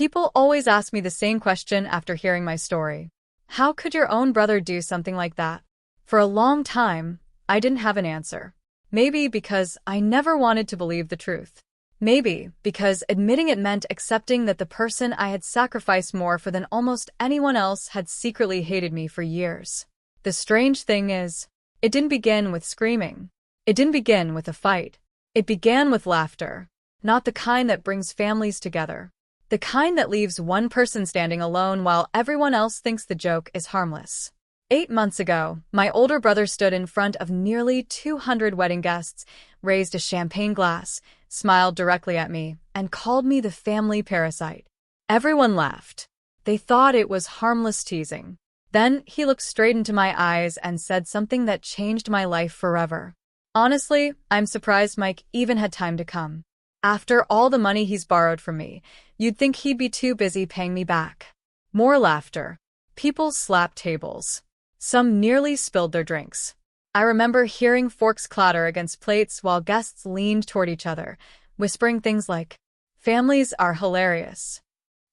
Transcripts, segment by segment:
People always ask me the same question after hearing my story. How could your own brother do something like that? For a long time, I didn't have an answer. Maybe because I never wanted to believe the truth. Maybe because admitting it meant accepting that the person I had sacrificed more for than almost anyone else had secretly hated me for years. The strange thing is, it didn't begin with screaming. It didn't begin with a fight. It began with laughter. Not the kind that brings families together. The kind that leaves one person standing alone while everyone else thinks the joke is harmless. 8 months ago, my older brother stood in front of nearly 200 wedding guests, raised a champagne glass, smiled directly at me, and called me the family parasite. Everyone laughed. They thought it was harmless teasing. Then he looked straight into my eyes and said something that changed my life forever. Honestly, I'm surprised Mike even had time to come. After all the money he's borrowed from me, you'd think he'd be too busy paying me back. More laughter. People slapped tables. Some nearly spilled their drinks. I remember hearing forks clatter against plates while guests leaned toward each other, whispering things like, "Families are hilarious.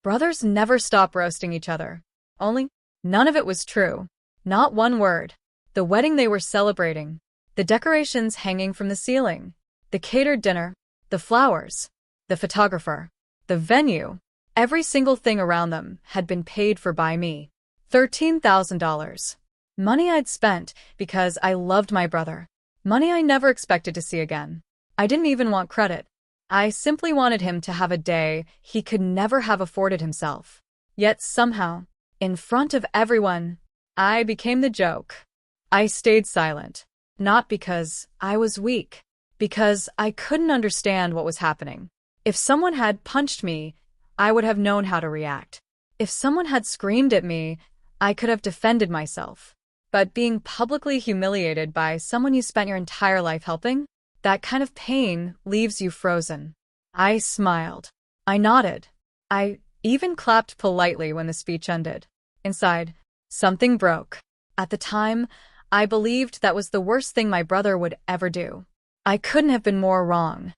Brothers never stop roasting each other." Only, none of it was true. Not one word. The wedding they were celebrating, the decorations hanging from the ceiling, the catered dinner, the flowers, the photographer, the venue, every single thing around them had been paid for by me. $13,000. Money I'd spent because I loved my brother. Money I never expected to see again. I didn't even want credit. I simply wanted him to have a day he could never have afforded himself. Yet somehow, in front of everyone, I became the joke. I stayed silent. Not because I was weak. Because I couldn't understand what was happening. If someone had punched me, I would have known how to react. If someone had screamed at me, I could have defended myself. But being publicly humiliated by someone you spent your entire life helping, that kind of pain leaves you frozen. I smiled. I nodded. I even clapped politely when the speech ended. Inside, something broke. At the time, I believed that was the worst thing my brother would ever do. I couldn't have been more wrong.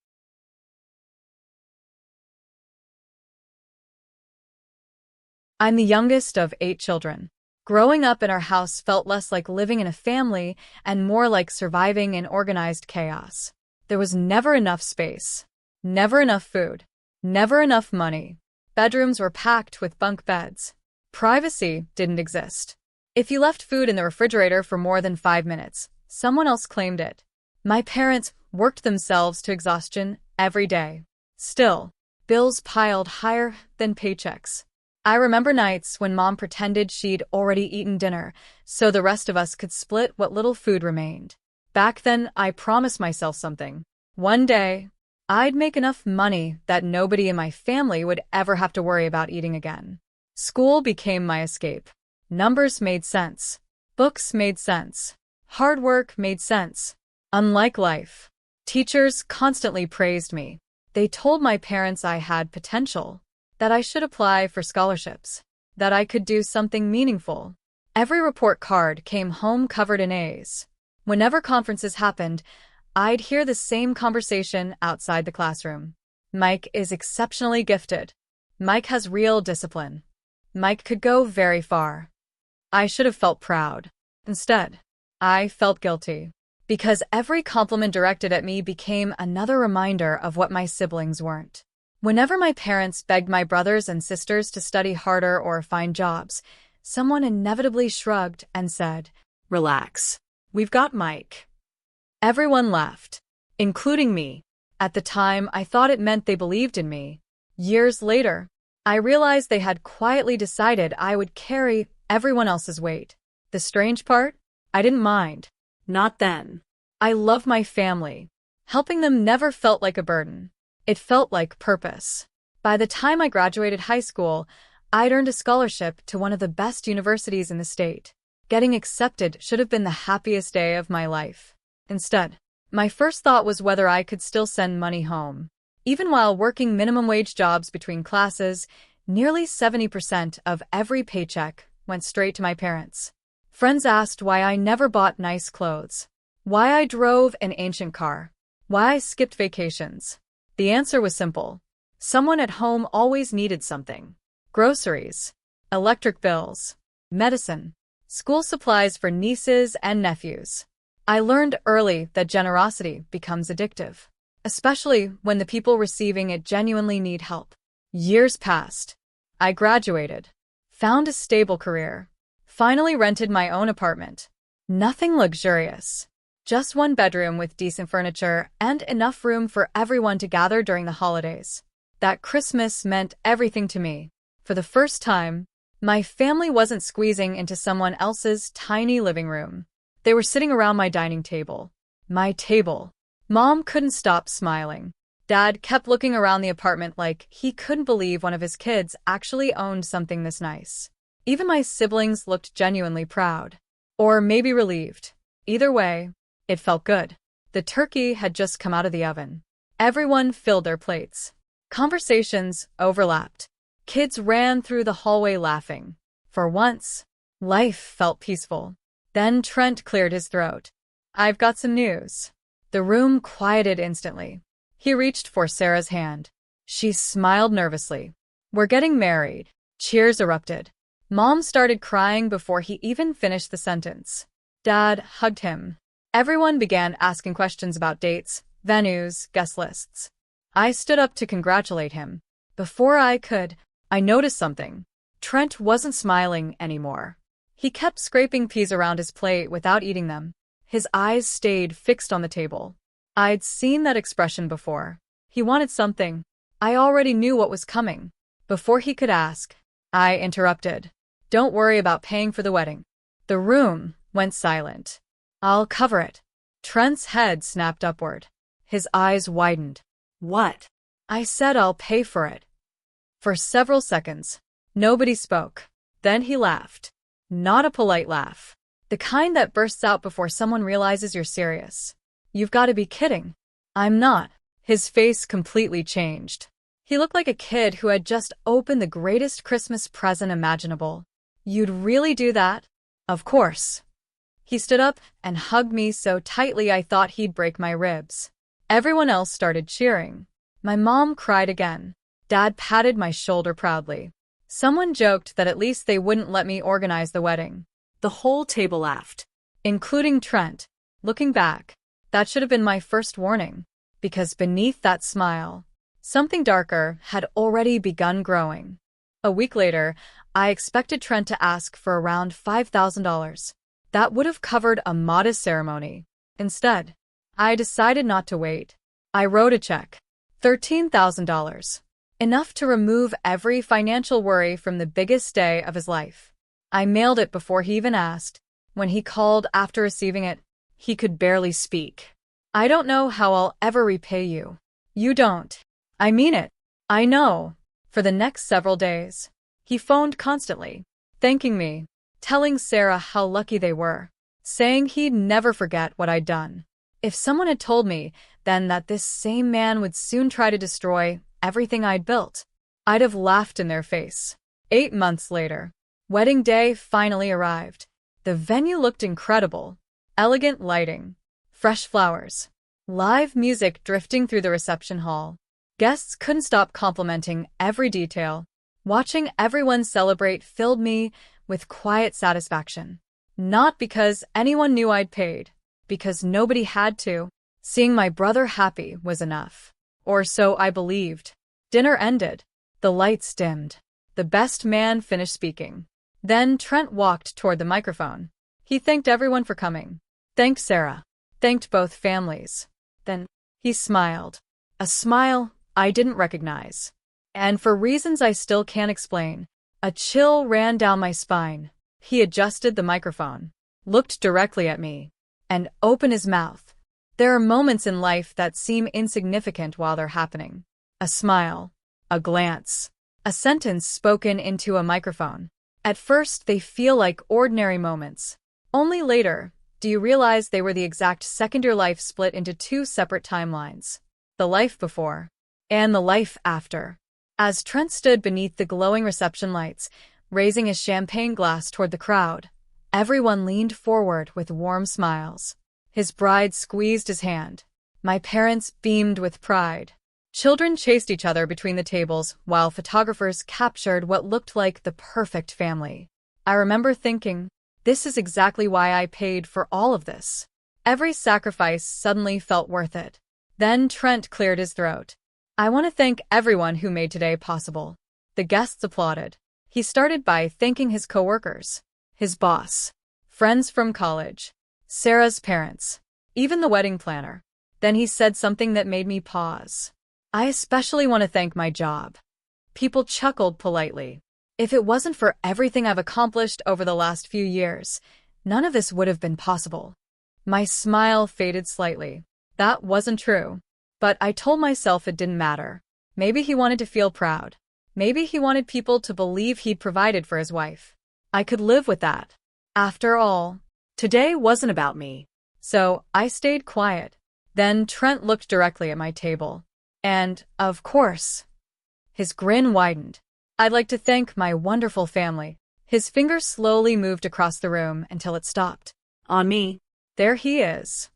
I'm the youngest of 8 children. Growing up in our house felt less like living in a family and more like surviving in organized chaos. There was never enough space, never enough food, never enough money. Bedrooms were packed with bunk beds. Privacy didn't exist. If you left food in the refrigerator for more than 5 minutes, someone else claimed it. My parents worked themselves to exhaustion every day. Still, bills piled higher than paychecks. I remember nights when Mom pretended she'd already eaten dinner, so the rest of us could split what little food remained. Back then, I promised myself something. One day, I'd make enough money that nobody in my family would ever have to worry about eating again. School became my escape. Numbers made sense. Books made sense. Hard work made sense. Unlike life, teachers constantly praised me. They told my parents I had potential, that I should apply for scholarships, that I could do something meaningful. Every report card came home covered in A's. Whenever conferences happened, I'd hear the same conversation outside the classroom. Mike is exceptionally gifted. Mike has real discipline. Mike could go very far. I should have felt proud. Instead, I felt guilty. Because every compliment directed at me became another reminder of what my siblings weren't. Whenever my parents begged my brothers and sisters to study harder or find jobs, someone inevitably shrugged and said, "Relax. We've got Mike." Everyone laughed, including me. At the time, I thought it meant they believed in me. Years later, I realized they had quietly decided I would carry everyone else's weight. The strange part? I didn't mind. Not then. I love my family. Helping them never felt like a burden. It felt like purpose. By the time I graduated high school, I'd earned a scholarship to one of the best universities in the state. Getting accepted should have been the happiest day of my life. Instead, my first thought was whether I could still send money home. Even while working minimum wage jobs between classes, nearly 70% of every paycheck went straight to my parents. Friends asked why I never bought nice clothes, why I drove an ancient car, why I skipped vacations. The answer was simple. Someone at home always needed something. groceries, electric bills, medicine, school supplies for nieces and nephews. I learned early that generosity becomes addictive, especially when the people receiving it genuinely need help. Years passed. I graduated, found a stable career, finally rented my own apartment. Nothing luxurious, just one bedroom with decent furniture and enough room for everyone to gather during the holidays. That Christmas meant everything to me. For the first time, my family wasn't squeezing into someone else's tiny living room. They were sitting around my dining table. My table. Mom couldn't stop smiling. Dad kept looking around the apartment like he couldn't believe one of his kids actually owned something this nice. Even my siblings looked genuinely proud. Or maybe relieved. Either way, it felt good. The turkey had just come out of the oven. Everyone filled their plates. Conversations overlapped. Kids ran through the hallway laughing. For once, life felt peaceful. Then Trent cleared his throat. "I've got some news." The room quieted instantly. He reached for Sarah's hand. She smiled nervously. "We're getting married." Cheers erupted. Mom started crying before he even finished the sentence. Dad hugged him. Everyone began asking questions about dates, venues, guest lists. I stood up to congratulate him. Before I could, I noticed something. Trent wasn't smiling anymore. He kept scraping peas around his plate without eating them. His eyes stayed fixed on the table. I'd seen that expression before. He wanted something. I already knew what was coming. Before he could ask, I interrupted. "Don't worry about paying for the wedding." The room went silent. "I'll cover it." Trent's head snapped upward. His eyes widened. "What?" I said I'll pay for it. For several seconds, nobody spoke. Then he laughed. Not a polite laugh. The kind that bursts out before someone realizes you're serious. "You've got to be kidding." "I'm not." His face completely changed. He looked like a kid who had just opened the greatest Christmas present imaginable. "You'd really do that?" "Of course." He stood up and hugged me so tightly I thought he'd break my ribs. Everyone else started cheering. My mom cried again. Dad patted my shoulder proudly. Someone joked that at least they wouldn't let me organize the wedding. The whole table laughed, including Trent. Looking back, that should have been my first warning, because beneath that smile, something darker had already begun growing. A week later, I expected Trent to ask for around $5,000. That would have covered a modest ceremony. Instead, I decided not to wait. I wrote a check. $13,000. Enough to remove every financial worry from the biggest day of his life. I mailed it before he even asked. When he called after receiving it, he could barely speak. "I don't know how I'll ever repay you." "You don't." "I mean it." "I know." For the next several days, he phoned constantly, thanking me, telling Sarah how lucky they were, saying he'd never forget what I'd done. If someone had told me then that this same man would soon try to destroy everything I'd built, I'd have laughed in their face. 8 months later, wedding day finally arrived. The venue looked incredible. Elegant lighting, fresh flowers, live music drifting through the reception hall. Guests couldn't stop complimenting every detail. Watching everyone celebrate filled me with quiet satisfaction. Not because anyone knew I'd paid, because nobody had to. Seeing my brother happy was enough. Or so I believed. Dinner ended. The lights dimmed. The best man finished speaking. Then Trent walked toward the microphone. He thanked everyone for coming. Thanked Sarah. Thanked both families. Then he smiled. A smile I didn't recognize. And for reasons I still can't explain, a chill ran down my spine. He adjusted the microphone, looked directly at me, and opened his mouth. There are moments in life that seem insignificant while they're happening. A smile, a glance, a sentence spoken into a microphone. At first, they feel like ordinary moments. Only later do you realize they were the exact second your life split into 2 separate timelines. The life before and the life after. As Trent stood beneath the glowing reception lights, raising his champagne glass toward the crowd, everyone leaned forward with warm smiles. His bride squeezed his hand. My parents beamed with pride. Children chased each other between the tables while photographers captured what looked like the perfect family. I remember thinking, this is exactly why I paid for all of this. Every sacrifice suddenly felt worth it. Then Trent cleared his throat. I want to thank everyone who made today possible. The guests applauded. He started by thanking his coworkers, his boss, friends from college, Sarah's parents, even the wedding planner. Then he said something that made me pause. I especially want to thank my job. People chuckled politely. If it wasn't for everything I've accomplished over the last few years, none of this would have been possible. My smile faded slightly. That wasn't true. But I told myself it didn't matter. Maybe he wanted to feel proud. Maybe he wanted people to believe he'd provided for his wife. I could live with that. After all, today wasn't about me. So I stayed quiet. Then Trent looked directly at my table. And, of course, his grin widened. I'd like to thank my wonderful family. His finger slowly moved across the room until it stopped. On me. There he is.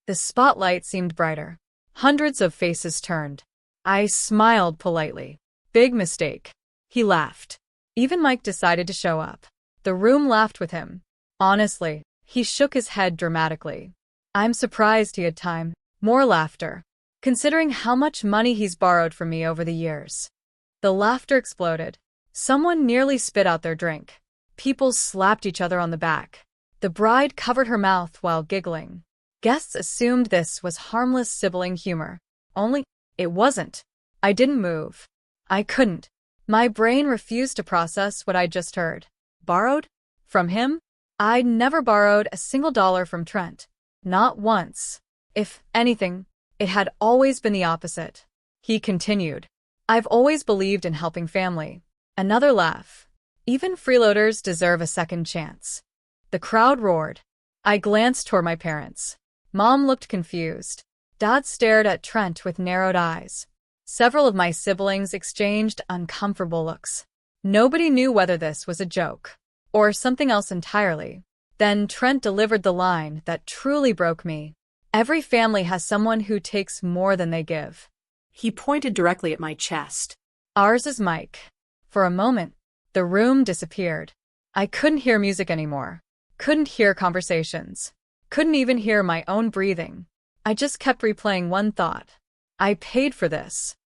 The spotlight seemed brighter. Hundreds of faces turned. I smiled politely. Big mistake. He laughed. Even Mike decided to show up. The room laughed with him. Honestly, he shook his head dramatically. I'm surprised he had time. More laughter. Considering how much money he's borrowed from me over the years. The laughter exploded. Someone nearly spit out their drink. People slapped each other on the back. The bride covered her mouth while giggling. Guests assumed this was harmless sibling humor. Only, it wasn't. I didn't move. I couldn't. My brain refused to process what I'd just heard. Borrowed? From him? I'd never borrowed a single dollar from Trent. Not once. If anything, it had always been the opposite. He continued. I've always believed in helping family. Another laugh. Even freeloaders deserve a second chance. The crowd roared. I glanced toward my parents. Mom looked confused. Dad stared at Trent with narrowed eyes. Several of my siblings exchanged uncomfortable looks. Nobody knew whether this was a joke or something else entirely. Then Trent delivered the line that truly broke me. Every family has someone who takes more than they give. He pointed directly at my chest. Ours is Mike. For a moment, the room disappeared. I couldn't hear music anymore. Couldn't hear conversations. Couldn't even hear my own breathing. I just kept replaying one thought. I paid for this.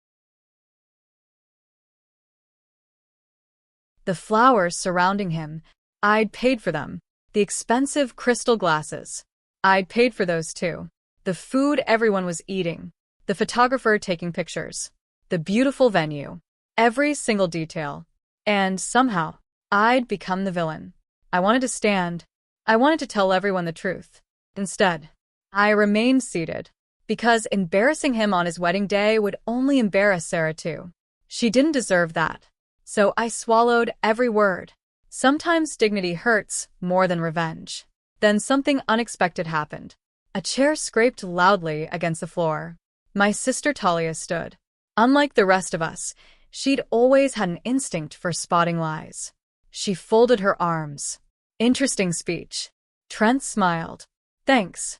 The flowers surrounding him, I'd paid for them. The expensive crystal glasses, I'd paid for those too. The food everyone was eating. The photographer taking pictures. The beautiful venue. Every single detail. And somehow, I'd become the villain. I wanted to stand. I wanted to tell everyone the truth. Instead, I remained seated. Because embarrassing him on his wedding day would only embarrass Sarah too. She didn't deserve that. So I swallowed every word. Sometimes dignity hurts more than revenge. Then something unexpected happened. A chair scraped loudly against the floor. My sister Talia stood. Unlike the rest of us, she'd always had an instinct for spotting lies. She folded her arms. Interesting speech. Trent smiled. Thanks.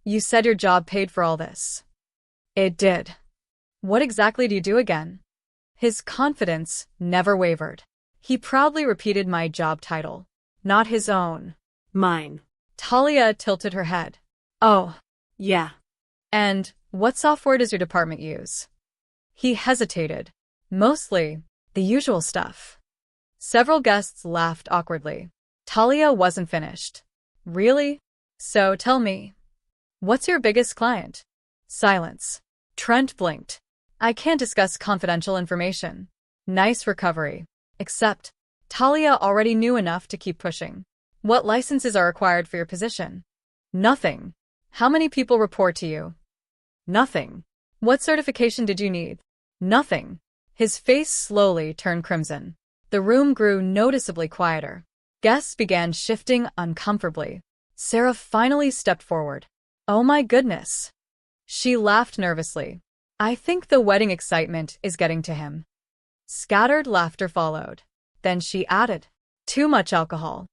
You said your job paid for all this. It did. What exactly do you do again? His confidence never wavered. He proudly repeated my job title. Not his own. Mine. Talia tilted her head. Oh. Yeah. And what software does your department use? He hesitated. Mostly, the usual stuff. Several guests laughed awkwardly. Talia wasn't finished. Really? So tell me. What's your biggest client? Silence. Trent blinked. I can't discuss confidential information. Nice recovery. Except, Talia already knew enough to keep pushing. What licenses are required for your position? Nothing. How many people report to you? Nothing. What certification did you need? Nothing. His face slowly turned crimson. The room grew noticeably quieter. Guests began shifting uncomfortably. Sarah finally stepped forward. Oh my goodness. She laughed nervously. I think the wedding excitement is getting to him. Scattered laughter followed. Then she added, too much alcohol.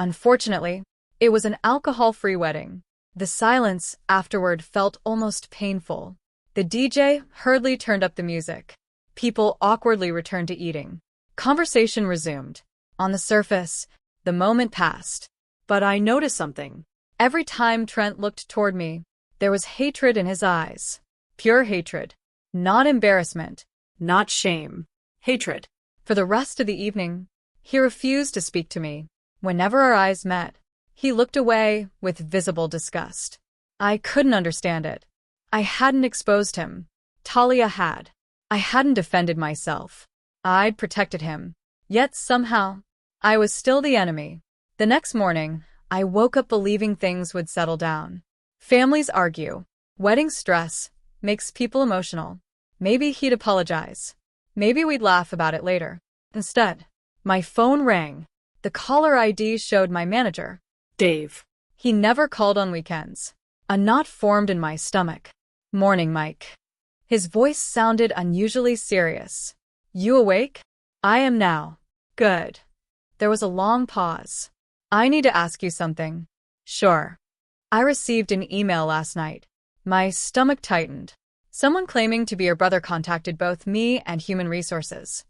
Unfortunately, it was an alcohol-free wedding. The silence afterward felt almost painful. The DJ hurriedly turned up the music. People awkwardly returned to eating. Conversation resumed. On the surface, the moment passed. But I noticed something. Every time Trent looked toward me, there was hatred in his eyes. Pure hatred. Not embarrassment. Not shame. Hatred. For the rest of the evening, he refused to speak to me. Whenever our eyes met, he looked away with visible disgust. I couldn't understand it. I hadn't exposed him. Talia had. I hadn't defended myself. I'd protected him. Yet somehow, I was still the enemy. The next morning, I woke up believing things would settle down. Families argue. Wedding stress makes people emotional. Maybe he'd apologize. Maybe we'd laugh about it later. Instead, my phone rang. The caller ID showed my manager. Dave. He never called on weekends. A knot formed in my stomach. Morning, Mike. His voice sounded unusually serious. You awake? I am now. Good. There was a long pause. I need to ask you something. Sure. I received an email last night. My stomach tightened. Someone claiming to be your brother contacted both me and Human Resources.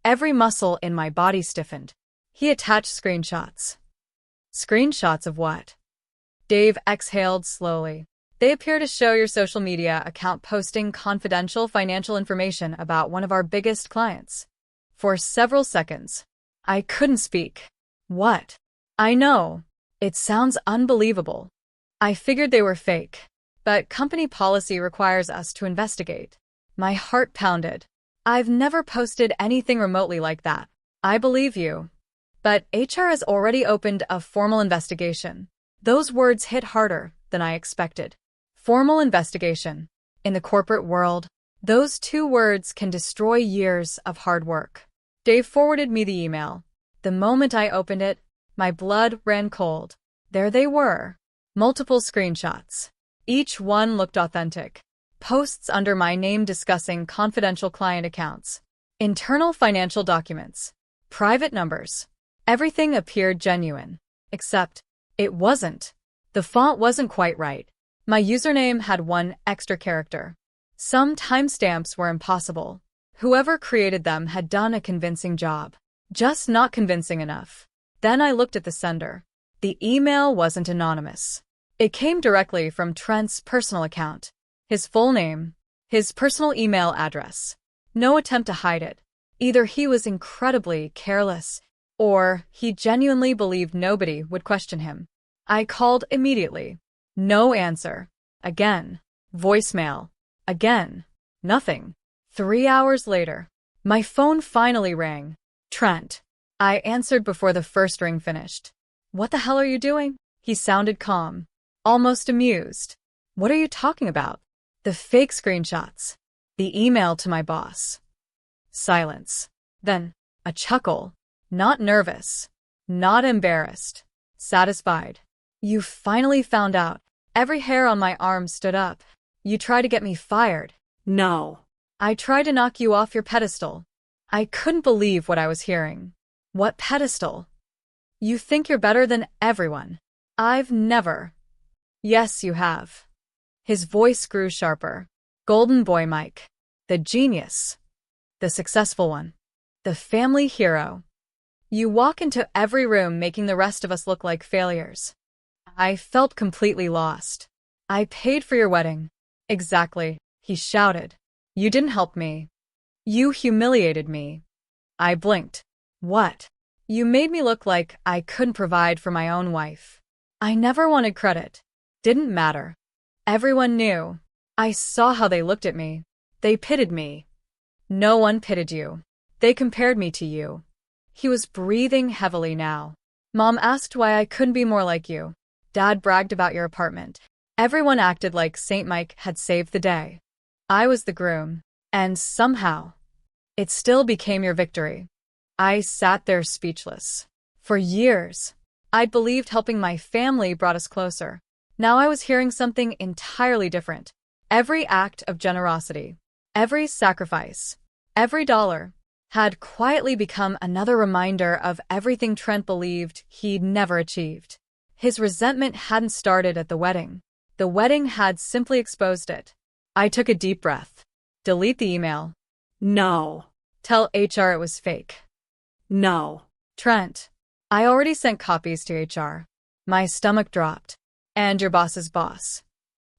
Every muscle in my body stiffened. He attached screenshots. Screenshots of what? Dave exhaled slowly. They appear to show your social media account posting confidential financial information about one of our biggest clients. For several seconds, I couldn't speak. What? I know. It sounds unbelievable. I figured they were fake, but company policy requires us to investigate. My heart pounded. I've never posted anything remotely like that. I believe you. But HR has already opened a formal investigation. Those words hit harder than I expected. Formal investigation. In the corporate world, those two words can destroy years of hard work. Dave forwarded me the email. The moment I opened it, my blood ran cold. There they were. Multiple screenshots. Each one looked authentic. Posts under my name discussing confidential client accounts. Internal financial documents. Private numbers. Everything appeared genuine. Except, it wasn't. The font wasn't quite right. My username had one extra character. Some timestamps were impossible. Whoever created them had done a convincing job. Just not convincing enough. Then I looked at the sender. The email wasn't anonymous. It came directly from Trent's personal account. His full name. His personal email address. No attempt to hide it. Either he was incredibly careless, or he genuinely believed nobody would question him. I called immediately. No answer. Again. Voicemail. Again. Nothing. 3 hours later, my phone finally rang. Trent. I answered before the first ring finished. What the hell are you doing? He sounded calm. Almost amused. What are you talking about? The fake screenshots. The email to my boss. Silence. Then, a chuckle. Not nervous. Not embarrassed. Satisfied. You finally found out. Every hair on my arm stood up. You tried to get me fired. No. I tried to knock you off your pedestal. I couldn't believe what I was hearing. What pedestal? You think you're better than everyone. I've never. Yes, you have. His voice grew sharper. Golden boy Mike. The genius. The successful one. The family hero. You walk into every room making the rest of us look like failures. I felt completely lost. I paid for your wedding. Exactly, he shouted. You didn't help me. You humiliated me. I blinked. What? You made me look like I couldn't provide for my own wife. I never wanted credit. Didn't matter. Everyone knew. I saw how they looked at me. They pitied me. No one pitied you. They compared me to you. He was breathing heavily now. Mom asked why I couldn't be more like you. Dad bragged about your apartment. Everyone acted like Saint Mike had saved the day. I was the groom. And somehow, it still became your victory. I sat there speechless. For years, I'd believed helping my family brought us closer. Now I was hearing something entirely different. Every act of generosity, every sacrifice, every dollar, had quietly become another reminder of everything Trent believed he'd never achieved. His resentment hadn't started at the wedding. The wedding had simply exposed it. I took a deep breath. Delete the email. No. Tell HR it was fake. No. Trent, I already sent copies to HR. My stomach dropped. And your boss's boss.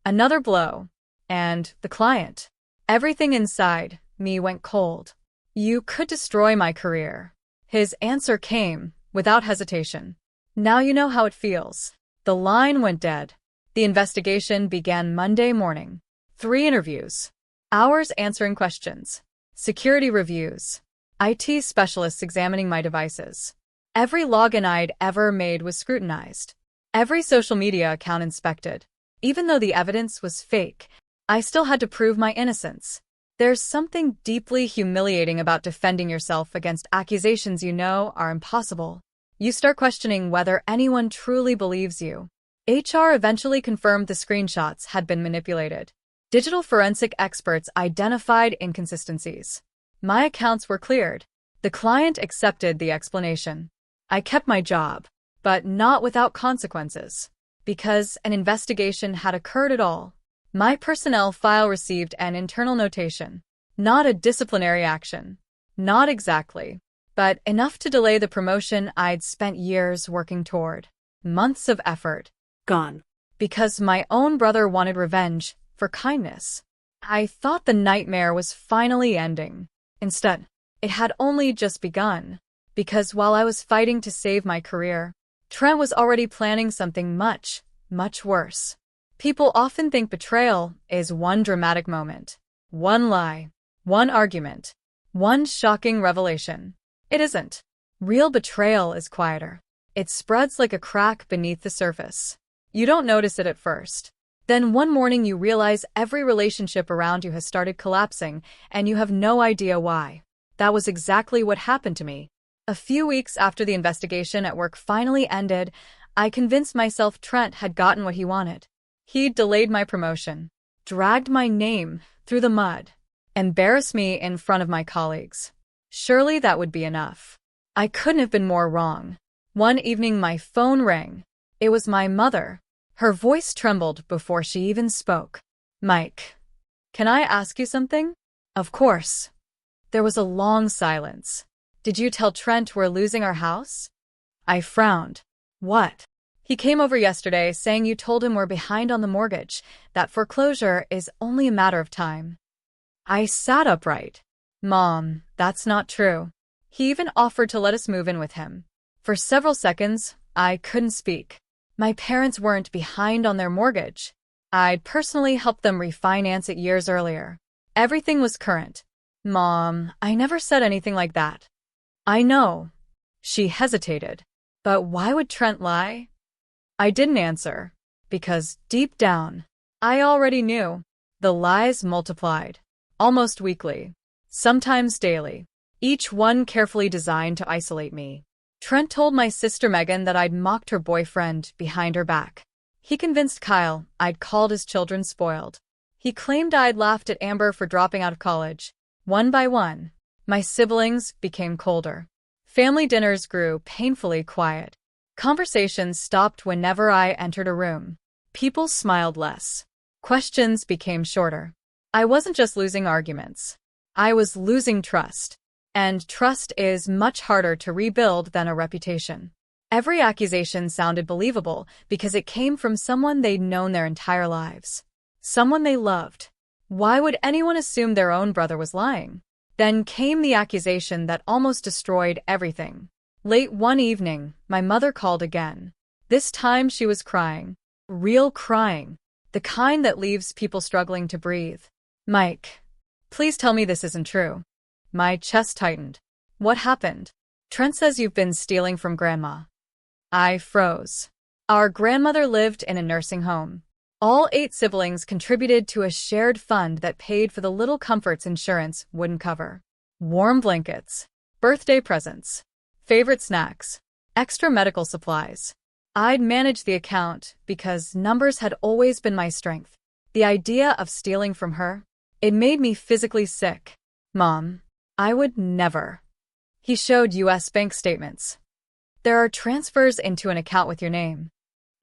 Another blow. And the client. Everything inside me went cold. You could destroy my career. His answer came, without hesitation. Now you know how it feels. The line went dead. The investigation began Monday morning. 3 interviews. Hours answering questions. Security reviews. IT specialists examining my devices. Every login I'd ever made was scrutinized. Every social media account inspected. Even though the evidence was fake, I still had to prove my innocence. There's something deeply humiliating about defending yourself against accusations you know are impossible. You start questioning whether anyone truly believes you. HR eventually confirmed the screenshots had been manipulated. Digital forensic experts identified inconsistencies. My accounts were cleared. The client accepted the explanation. I kept my job, but not without consequences. Because an investigation had occurred at all. My personnel file received an internal notation. Not a disciplinary action. Not exactly. But enough to delay the promotion I'd spent years working toward. Months of effort. Gone. Because my own brother wanted revenge for kindness. I thought the nightmare was finally ending. Instead, it had only just begun. Because while I was fighting to save my career, Trent was already planning something much, much worse. People often think betrayal is one dramatic moment, one lie, one argument, one shocking revelation. It isn't. Real betrayal is quieter. It spreads like a crack beneath the surface. You don't notice it at first. Then one morning you realize every relationship around you has started collapsing, and you have no idea why. That was exactly what happened to me. A few weeks after the investigation at work finally ended, I convinced myself Trent had gotten what he wanted. He delayed my promotion, dragged my name through the mud, embarrassed me in front of my colleagues. Surely that would be enough. I couldn't have been more wrong. One evening my phone rang. It was my mother. Her voice trembled before she even spoke. Mike, can I ask you something? Of course. There was a long silence. Did you tell Trent we're losing our house? I frowned. What? He came over yesterday saying you told him we're behind on the mortgage, that foreclosure is only a matter of time. I sat upright. Mom, that's not true. He even offered to let us move in with him. For several seconds, I couldn't speak. My parents weren't behind on their mortgage. I'd personally helped them refinance it years earlier. Everything was current. Mom, I never said anything like that. I know. She hesitated. But why would Trent lie? I didn't answer. Because deep down, I already knew. The lies multiplied. Almost weekly. Sometimes daily. Each one carefully designed to isolate me. Trent told my sister Megan that I'd mocked her boyfriend behind her back. He convinced Kyle I'd called his children spoiled. He claimed I'd laughed at Amber for dropping out of college. One by one, my siblings became colder. Family dinners grew painfully quiet. Conversations stopped whenever I entered a room. People smiled less. Questions became shorter. I wasn't just losing arguments. I was losing trust. And trust is much harder to rebuild than a reputation. Every accusation sounded believable because it came from someone they'd known their entire lives. Someone they loved. Why would anyone assume their own brother was lying? Then came the accusation that almost destroyed everything. Late one evening, my mother called again. This time she was crying. Real crying. The kind that leaves people struggling to breathe. Mike, please tell me this isn't true. My chest tightened. What happened? Trent says you've been stealing from Grandma. I froze. Our grandmother lived in a nursing home. All 8 siblings contributed to a shared fund that paid for the little comforts insurance wouldn't cover. Warm blankets, birthday presents, favorite snacks, extra medical supplies. I'd managed the account because numbers had always been my strength. The idea of stealing from her, it made me physically sick. Mom, I would never. He showed U.S. bank statements. There are transfers into an account with your name.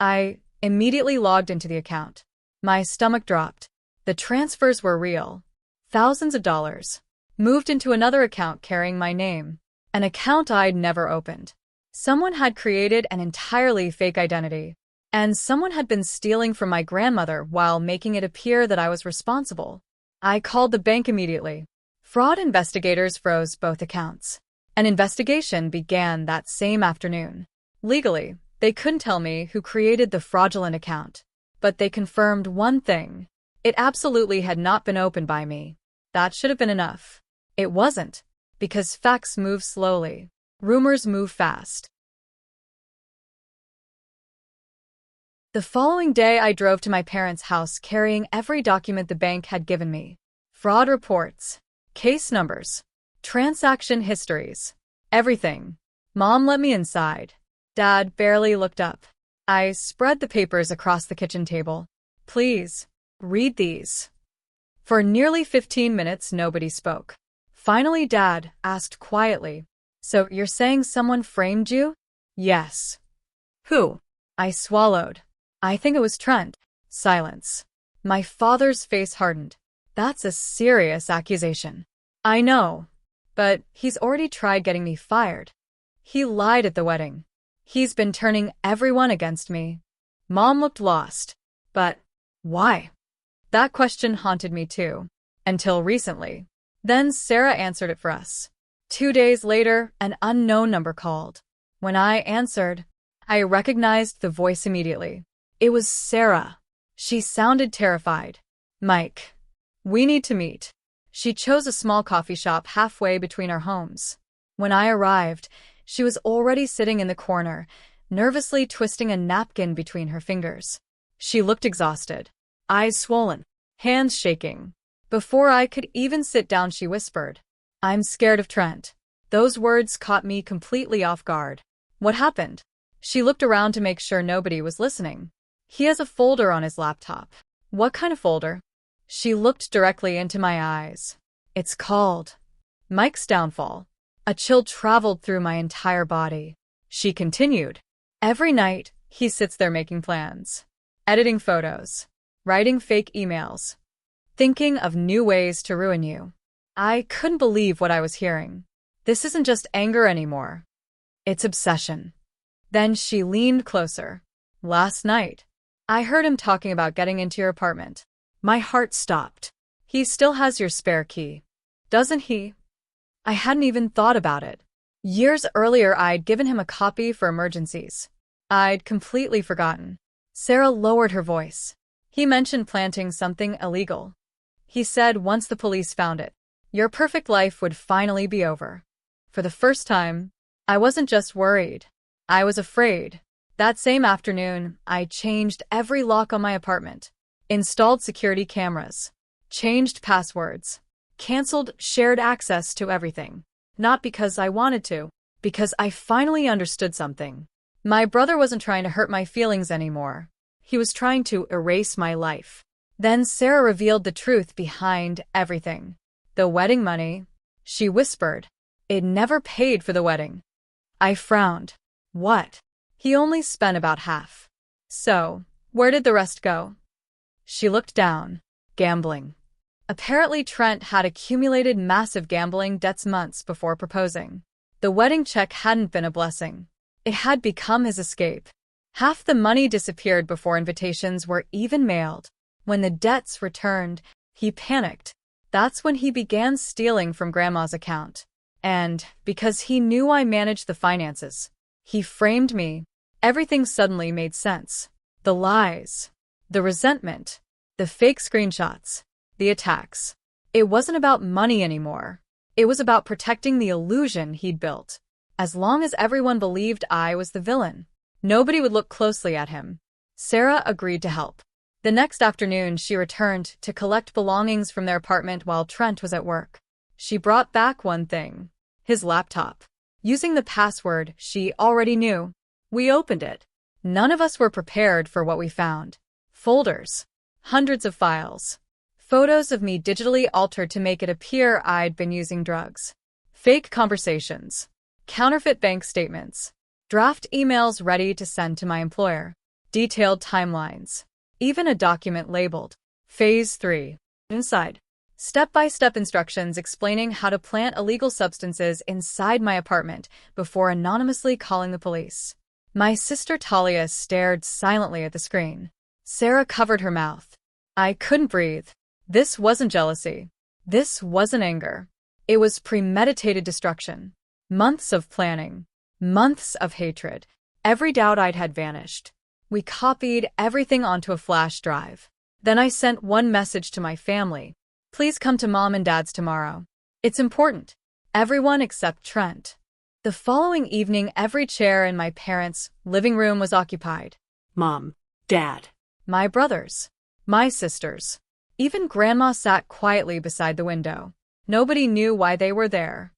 I immediately logged into the account. My stomach dropped. The transfers were real. Thousands of dollars. Moved into another account carrying my name. An account I'd never opened. Someone had created an entirely fake identity. And someone had been stealing from my grandmother while making it appear that I was responsible. I called the bank immediately. Fraud investigators froze both accounts. An investigation began that same afternoon. Legally, they couldn't tell me who created the fraudulent account. But they confirmed one thing. It absolutely had not been opened by me. That should have been enough. It wasn't, because facts move slowly. Rumors move fast. The following day, I drove to my parents' house carrying every document the bank had given me. Fraud reports, case numbers, transaction histories, everything. Mom let me inside. Dad barely looked up. I spread the papers across the kitchen table. Please, read these. For nearly 15 minutes, nobody spoke. Finally, Dad asked quietly, "So you're saying someone framed you?" "Yes." "Who?" I swallowed. "I think it was Trent." Silence. My father's face hardened. "That's a serious accusation." "I know, but he's already tried getting me fired. He lied at the wedding. He's been turning everyone against me." Mom looked lost. "But why?" That question haunted me too, until recently. Then Sarah answered it for us. 2 days later, an unknown number called. When I answered, I recognized the voice immediately. It was Sarah. She sounded terrified. "Mike, we need to meet." She chose a small coffee shop halfway between our homes. When I arrived, she was already sitting in the corner, nervously twisting a napkin between her fingers. She looked exhausted, eyes swollen, hands shaking. Before I could even sit down, she whispered, "I'm scared of Trent." Those words caught me completely off guard. "What happened?" She looked around to make sure nobody was listening. "He has a folder on his laptop." "What kind of folder?" She looked directly into my eyes. "It's called Mike's Downfall." A chill traveled through my entire body. She continued, "Every night, he sits there making plans, editing photos, writing fake emails, thinking of new ways to ruin you." I couldn't believe what I was hearing. This isn't just anger anymore. It's obsession. Then she leaned closer. "Last night, I heard him talking about getting into your apartment." My heart stopped. "He still has your spare key, doesn't he?" I hadn't even thought about it. Years earlier, I'd given him a copy for emergencies. I'd completely forgotten. Sarah lowered her voice. "He mentioned planting something illegal. He said once the police found it, your perfect life would finally be over." For the first time, I wasn't just worried. I was afraid. That same afternoon, I changed every lock on my apartment, installed security cameras, changed passwords, canceled shared access to everything. Not because I wanted to, because I finally understood something. My brother wasn't trying to hurt my feelings anymore. He was trying to erase my life. Then Sarah revealed the truth behind everything. "The wedding money," she whispered. "It never paid for the wedding." I frowned. "What?" "He only spent about half." "So, where did the rest go?" She looked down. "Gambling." Apparently, Trent had accumulated massive gambling debts months before proposing. The wedding check hadn't been a blessing. It had become his escape. Half the money disappeared before invitations were even mailed. When the debts returned, he panicked. That's when he began stealing from Grandma's account. And, because he knew I managed the finances, he framed me. Everything suddenly made sense. The lies, the resentment, the fake screenshots, the attacks. It wasn't about money anymore. It was about protecting the illusion he'd built. As long as everyone believed I was the villain, nobody would look closely at him. Sarah agreed to help. The next afternoon, she returned to collect belongings from their apartment while Trent was at work. She brought back one thing: his laptop. Using the password she already knew, we opened it. None of us were prepared for what we found. Folders. Hundreds of files. Photos of me digitally altered to make it appear I'd been using drugs. Fake conversations. Counterfeit bank statements. Draft emails ready to send to my employer. Detailed timelines. Even a document labeled Phase 3. Inside. Step-by-step instructions explaining how to plant illegal substances inside my apartment before anonymously calling the police. My sister Talia stared silently at the screen. Sarah covered her mouth. I couldn't breathe. This wasn't jealousy. This wasn't anger. It was premeditated destruction. Months of planning. Months of hatred. Every doubt I'd had vanished. We copied everything onto a flash drive. Then I sent one message to my family. Please come to Mom and Dad's tomorrow. It's important. Everyone except Trent. The following evening, every chair in my parents' living room was occupied. Mom, Dad. My brothers. My sisters. Even Grandma sat quietly beside the window. Nobody knew why they were there.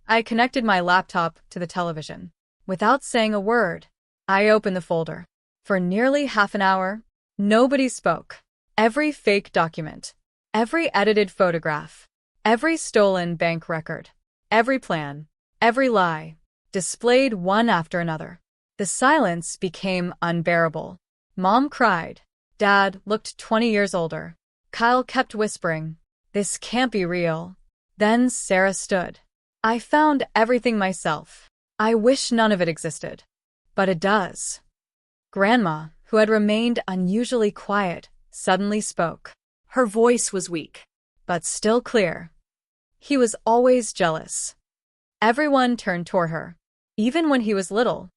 I connected my laptop to the television. Without saying a word, I opened the folder. For nearly half an hour, nobody spoke. Every fake document, every edited photograph, every stolen bank record, every plan, every lie, displayed one after another. The silence became unbearable. Mom cried. Dad looked 20 years older. Kyle kept whispering, "This can't be real." Then Sarah stood. I found everything myself. I wish none of it existed. But it does. Grandma, who had remained unusually quiet, suddenly spoke. Her voice was weak, but still clear. He was always jealous. Everyone turned toward her, even when he was little.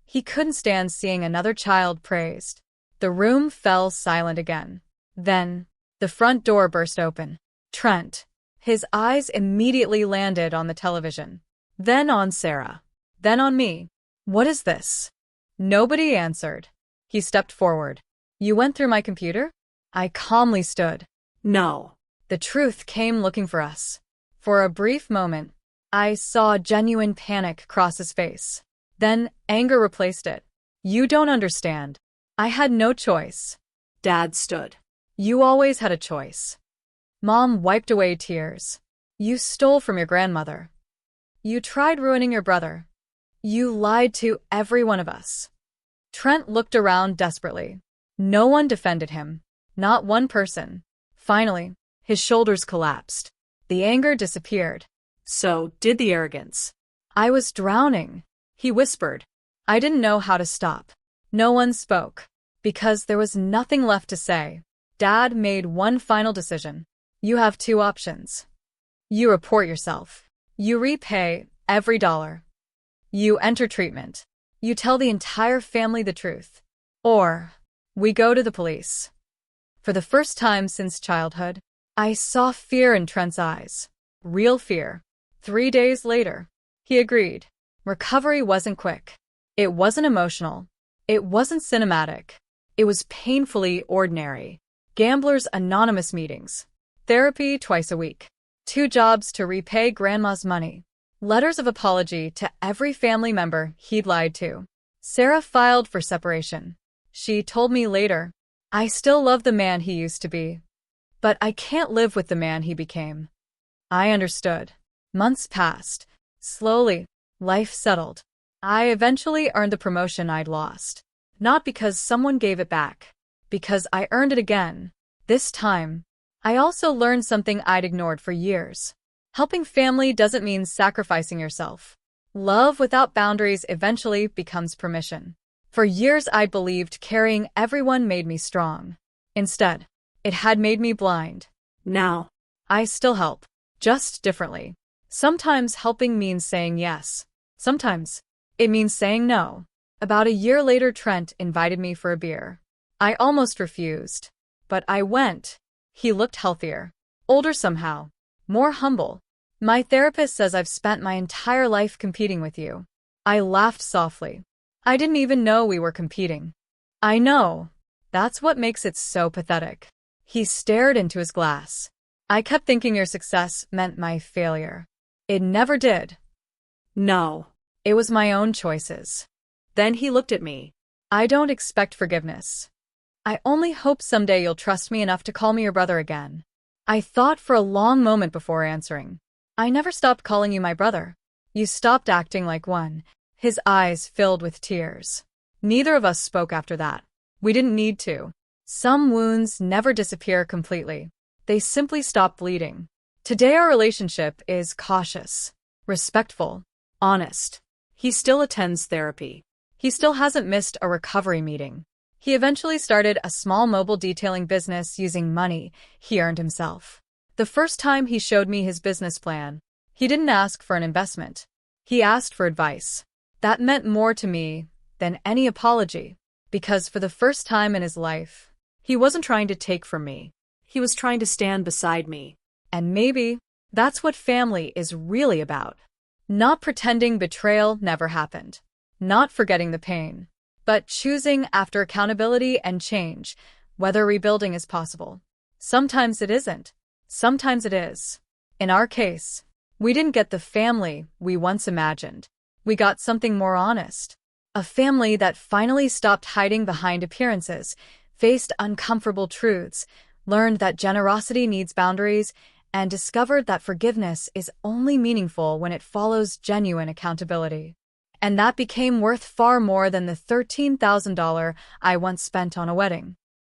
He couldn't stand seeing another child praised. The room fell silent again. Then, the front door burst open. Trent. His eyes immediately landed on the television. Then on Sarah. Then on me. What is this? Nobody answered. He stepped forward. You went through my computer? I calmly stood. No. The truth came looking for us. For a brief moment, I saw genuine panic cross his face. Then anger replaced it. You don't understand. I had no choice. Dad stood. You always had a choice. Mom wiped away tears. You stole from your grandmother. You tried ruining your brother. You lied to every one of us. Trent looked around desperately. No one defended him. Not one person. Finally, his shoulders collapsed. The anger disappeared. So did the arrogance. I was drowning, he whispered. I didn't know how to stop. No one spoke, because there was nothing left to say. Dad made one final decision. You have two options. You report yourself. You repay every dollar. You enter treatment. You tell the entire family the truth. Or, we go to the police. For the first time since childhood, I saw fear in Trent's eyes. Real fear. 3 days later, he agreed. Recovery wasn't quick. It wasn't emotional. It wasn't cinematic. It was painfully ordinary. Gamblers' Anonymous meetings. Therapy twice a week. 2 jobs to repay Grandma's money. Letters of apology to every family member he'd lied to. Sarah filed for separation. She told me later, I still love the man he used to be, but I can't live with the man he became. I understood. Months passed. Slowly, life settled. I eventually earned the promotion I'd lost. Not because someone gave it back, because I earned it again. This time, I also learned something I'd ignored for years. Helping family doesn't mean sacrificing yourself. Love without boundaries eventually becomes permission. For years I believed carrying everyone made me strong. Instead, it had made me blind. Now, I still help, just differently. Sometimes helping means saying yes. Sometimes, it means saying no. About a year later, Trent invited me for a beer. I almost refused. But I went. He looked healthier. Older somehow. More humble. My therapist says I've spent my entire life competing with you. I laughed softly. I didn't even know we were competing. I know. That's what makes it so pathetic. He stared into his glass. I kept thinking your success meant my failure. It never did. No. It was my own choices. Then he looked at me. I don't expect forgiveness. I only hope someday you'll trust me enough to call me your brother again. I thought for a long moment before answering. I never stopped calling you my brother. You stopped acting like one. His eyes filled with tears. Neither of us spoke after that. We didn't need to. Some wounds never disappear completely. They simply stop bleeding. Today our relationship is cautious, respectful, Honest. He still attends therapy. He still hasn't missed a recovery meeting. He eventually started a small mobile detailing business using money he earned himself. The first time he showed me his business plan, he didn't ask for an investment. He asked for advice. That meant more to me than any apology, because for the first time in his life, He wasn't trying to take from me. He was trying to stand beside me. and maybe that's what family is really about. Not pretending betrayal never happened. Not forgetting the pain. But choosing after accountability and change, whether rebuilding is possible. Sometimes it isn't. Sometimes it is. In our case, we didn't get the family we once imagined. We got something more honest. A family that finally stopped hiding behind appearances, faced uncomfortable truths, learned that generosity needs boundaries, and discovered that forgiveness is only meaningful when it follows genuine accountability. And that became worth far more than the $13,000 I once spent on a wedding.